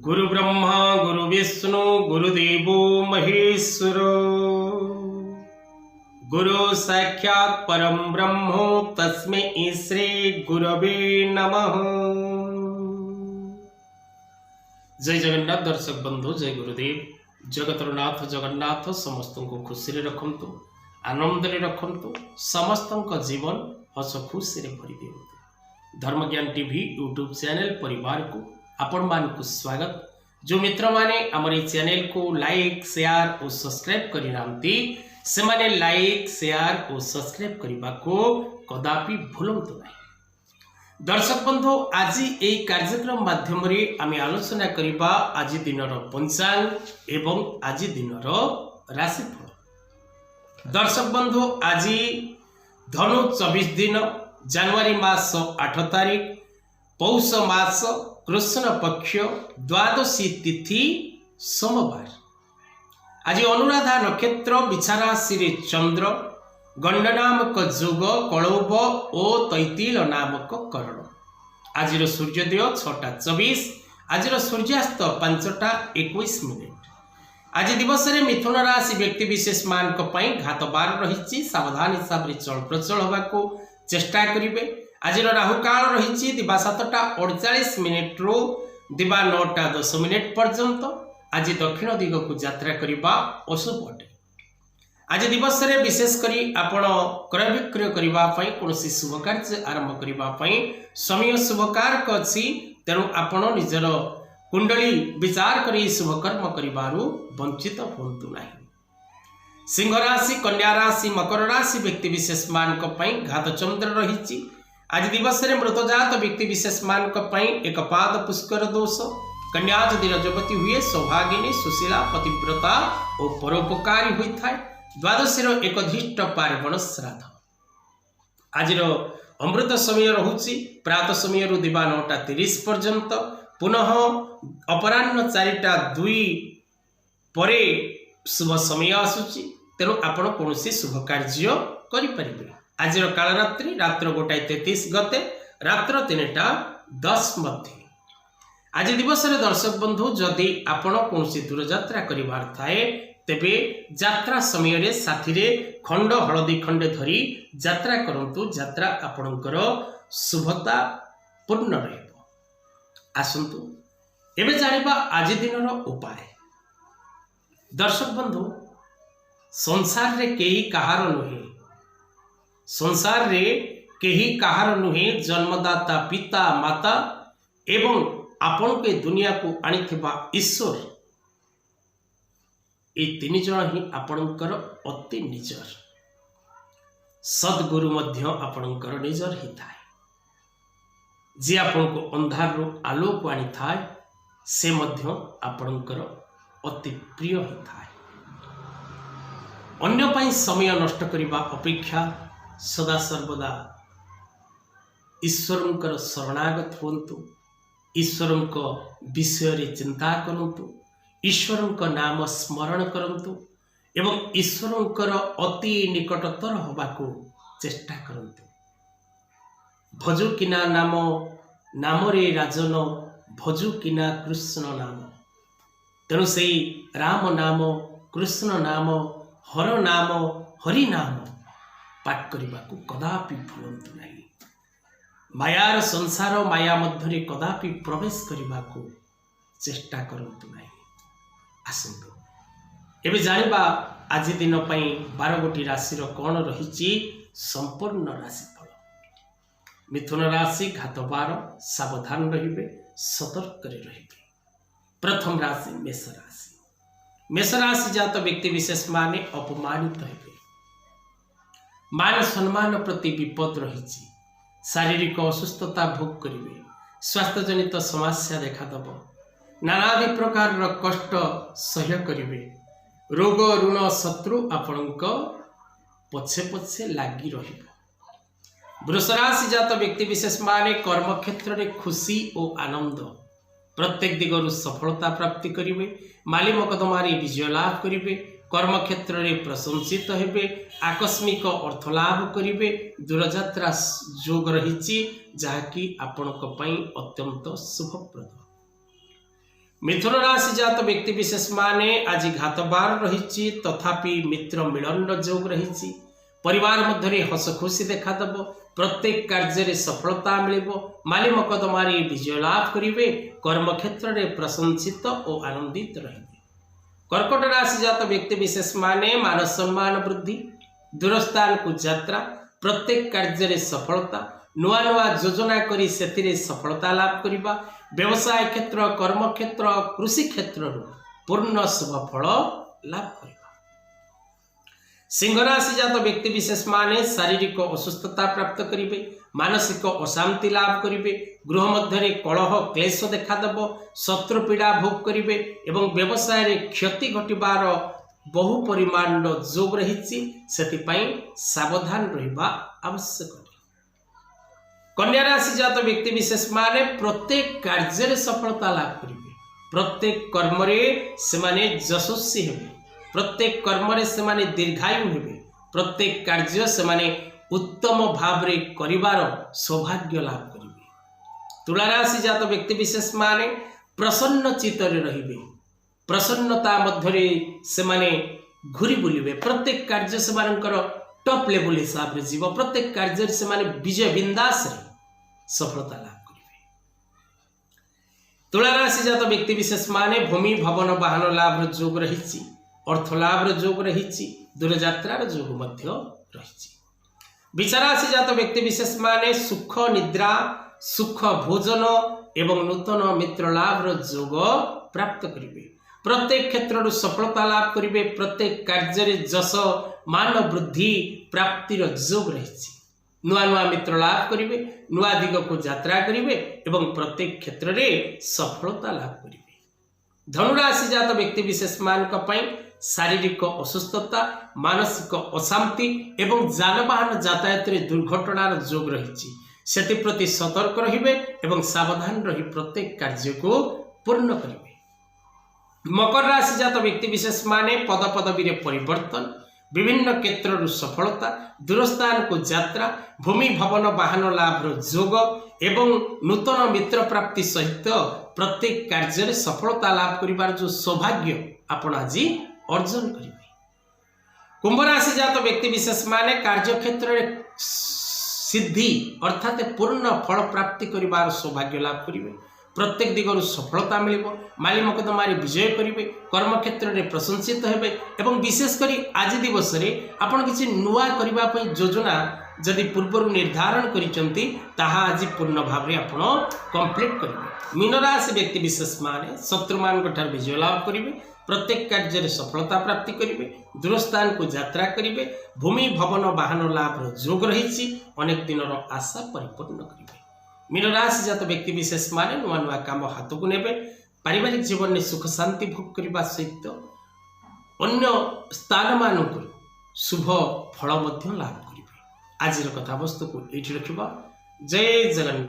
गुरु ब्रह्मा गुरु विष्णु गुरुदेवो महेश्वर गुरु साक्षात् परम ब्रह्म तस्मै श्री गुरवे नमः। जय जगन्नाथ दर्शक बंधु, जय गुरुदेव। जगतर नाथ जगन्नाथ समस्त को खुशी रखंतु, आनंद रखंतु, समस्त जीवन हस खुशी भरी दियंतु। धर्म ज्ञान टीवी यूट्यूब चैनल परिवार को आपण मान को स्वागत। जो मित्र माने हमारे चैनल को लाइक शेयर और सब्सक्राइब करि नांती से माने लाइक शेयर और सब्सक्राइब करबा को कदापि भूलंतु नहीं। दर्शक बंधु, आज यही कार्यक्रम माध्यम रे आमी आलोचना करिबा आज दिनर पंचांग एवं आज दिनर राशिफल। दर्शक बंधु, आज धनु 24 दिन, जनवरी मास 8 तारीख, पौष मास कृष्ण पक्ष द्वादशी तिथि सोमवार। आज अनुराधा नक्षत्र, विछा राशि रे चंद्र, गंड नामक जुग, कलौब और तैतिल नामक करण। आज सूर्योदय 6:24, आज सूर्यास्त 5:21। आज दिवस रे मिथुन राशि व्यक्ति विशेष मान घात बार रही, सावधान हिसाब से चल प्रचल होगा चेष्टा करेंगे। आज राहु काल रही दिवा 7:48 रु दिवा 9:10 पर्यंत। आज दक्षिण दिग को यात्रा करने अशुभ अटे। आज दिवस रे विशेष करी आपण क्रय विक्रय करने कौन शुभ कार्य आरंभ करने समय शुभकारक अच्छी, तेणु आपण निजर कुंडली विचार कर शुभ कर्म करने वंचित हूँ ना। सिंह राशि, कन्या राशि, मकर राशि व्यक्ति विशेष मान घात चंद्र रही। आज दिवस रे मृतजात व्यक्ति विशेष मान एक पाद पुष्कर दोष। कन्या यदि रजवती हुए सौभागिनी, सुशीला, पतिव्रता और परोपकारी होता है। द्वादशी एकधिष्ट पार्वण श्राद्ध। आज अमृत समय रहुची प्रात समय रु दिवा 9:30 पर्यंत, पुनः अपराह्न 4:02 परे शुभ समय आसूची, तेणु आपण कौन शुभ कार्य करें। आज कालरात्रि रात्र 1:33 गते, रात्र 3:10 मध्य। आज दिवस रे दर्शक बंधु, जदि आपण कौन दूर यात्रा करिवार थाए तेबे यात्रा समय रे साथी रे खंड हलदी खंडे धरी यात्रा करंतु। यात्रा आपणकर शुभता पूर्ण रहबो। आसंतु एबे जानिबा आज दिनर उपाय। दर्शक बंधु, संसार रे केही कहार नुहे, संसार रे केही कहार नुहे। जन्मदाता पिता माता एवं आपण के दुनिया को आनिथिबा ईश्वर, ये 3 जन ही आपणकर अति निजर। सद्गुरु मध्य आपणकर निजर ही थाए। जे आपण को अंधार रो आलोक आनी थाए से मध्य आपणकर अति प्रिय ही थाए। अन्य पाई समय नष्ट करिबा अपेक्षा सदा सर्वदा ईश्वरंकर शरणागत होंतु, ईश्वरंक विषय रे चिंता करंतु, ईश्वरंक नाम स्मरण करंतु एवं ईश्वरंकर अति निकटतर होबाको चेष्टा करंतु। भजु किना नाम, नाम रे राजन, भजु किना कृष्ण नाम। तेणु से राम नाम, कृष्ण नाम, हर नाम, हरि नाम पाठ करने को कदापि भूलंतु नहीं। मायार संसार माया मध्य कदापि प्रवेश करने को चेष्टा करंतु नहीं। आसंतु एबे जानिबा आज दिन पई 12 गोटी राशि कौन रही संपूर्ण राशिफल। मिथुन राशि घात बार, सावधान रहिबे, सतर्क रहिबे। प्रथम राशि मेष राशि। मेष राशि जात व्यक्ति विशेष माने अपमानित हेबे। मान सम्मान प्रति विपद रही। शारीरिक असुस्थता भोग करेंगे। स्वास्थ्य जनित समस्या देखादेव। नानादि प्रकार कष्ट सह्य करेंगे। रोग ऋण शत्रु आपणक पछे पछे लगी रहिबो। वृष राशि जात व्यक्ति विशेष माने कर्म क्षेत्र में खुशी और आनंद, प्रत्येक दिगरु सफलता प्राप्ति करेंगे। माली मकदमारी विजय लाभ करेंगे। कर्म क्षेत्र में प्रशंसित हेबे। आकस्मिक अर्थ लाभ करेंगे। दूरयात्रा जोग रही जहाँकि आपणक पई अत्यंत शुभप्रद। मिथुन राशि जात व्यक्ति विशेष माने आज घात बार रही तथापि मित्र मिलन जोग रही परिवार मध्य हस खुशी देखादेव प्रत्येक कार्य सफलता मिल माली मकदमारी विजय लाभ करेंगे कर्म क्षेत्र में प्रशंसित और आनंदित रहे। कर्कट राशि जात व्यक्ति विशेष माने मान सम्मान वृद्धि दूरस्थान को यात्रा प्रत्येक कार्य सफलता नुआ नुआ योजना करी सेतिरे सफलता लाभ करिबा व्यवसाय क्षेत्र कर्म क्षेत्र कृषि क्षेत्र पूर्ण शुभ फल लाभ करिबा। सिंह राशि जात व्यक्ति विशेष माने शारीरिक असुस्थता प्राप्त करिवे मानसिक अशांति लाभ करिवे गृह मध्य कलह क्लेश देखादेव शत्रु पीड़ा भोग करिवे एवं व्यवसाय रे क्षति घटिबार बहु परिमाण जोग रही सावधान रहिबा आवश्यक। कन्या राशि जात व्यक्ति विशेष माने प्रत्येक कार्य सफलता लाभ करेंगे प्रत्येक कर्म से यशस्वी हेबे प्रत्येक कर्म से दीर्घायु हेबे प्रत्येक कार्य से उत्तम भाव रे करिवार सौभाग्य लाभ करेंगे। तुला राशि जात व्यक्ति विशेष माने प्रसन्न चित्तरे रहिबे प्रसन्नता मध्य से घूरी बुलिबे प्रत्येक कार्य से टॉप लेवल हिसाब से जीव प्रत्येक कार्य से विजय बिंदास सफलता लाभ करेंगे। तुला राशि जात व्यक्ति विशेष माने भूमि भवन वाहन लाभ जोग रही अर्थ लाभ जोग रही दूर यात्रार जोग मध्य रही। विचाराशि जात व्यक्ति विशेष माने सुख निद्रा सुख भोजन एवं नूतन मित्र लाभ जोग प्राप्त करेंगे प्रत्येक क्षेत्र सफलता लाभ करेंगे प्रत्येक कार्य जस मान वृद्धि प्राप्तिर जोग रही नुआ नुआ मित्र लाभ करेंगे नुआ दिग को यात्रा करेंगे एवं प्रत्येक क्षेत्र में सफलता लाभ करेंगे। धनुराशि जात व्यक्ति विशेष मान शारीरिक असुस्थता मानसिक अशांति एवं जानवाहन यातायात दुर्घटनार जोग रही से प्रति सतर्क रहिबे एवं सावधान रही प्रत्येक कार्य को पूर्ण करेंगे। मकर राशि जात व्यक्ति विशेष माने पद पदवी परिवर्तन विभिन्न क्षेत्र सफलता दूरस्थान को यात्रा भूमि भवन वाहन लाभ जोग एवं नूतन मित्र प्राप्ति सहित प्रत्येक कार्य सफलता लाभ करिवार जो सौभाग्य आपण आज अर्जन करेंगे। कुंभ राशि जात व्यक्ति विशेष माने कार्य क्षेत्र सिद्धि अर्थात पूर्ण फल प्राप्ति करिवार सौभाग्य लाभ करेंगे प्रत्येक दिगरु सफलता मिल माली मकदमारी विजय करेंगे कर्म क्षेत्र में प्रशंसित हेबे एवं विशेषकर आज दिवस आपड़ किसी नुआ करने योजना जदि पूर्व निर्धारण करिसेंती ताहा आज पूर्ण भाव में आपण कंप्लीट करेंगे। मीन राशि व्यक्ति विशेष माने शत्रु मान विजय लाभ करेंगे प्रत्येक कार्य सफलता प्राप्ति करेंगे दूरस्थान को यात्रा करेंगे भूमि भवन वाहन लाभ जोग रही अनेक दिन आशा परिपूर्ण करेंगे। मीन राशि जात व्यक्ति विशेष माने नुआ नुआ काम हाथ को नेबे पारिवारिक जीवन में सुख शांति भोग करने सहित अन्य स्थान मानक शुभ फल लाभ करेंगे। आज कथा वस्तु को ये रखा। जय जगन्नाथ।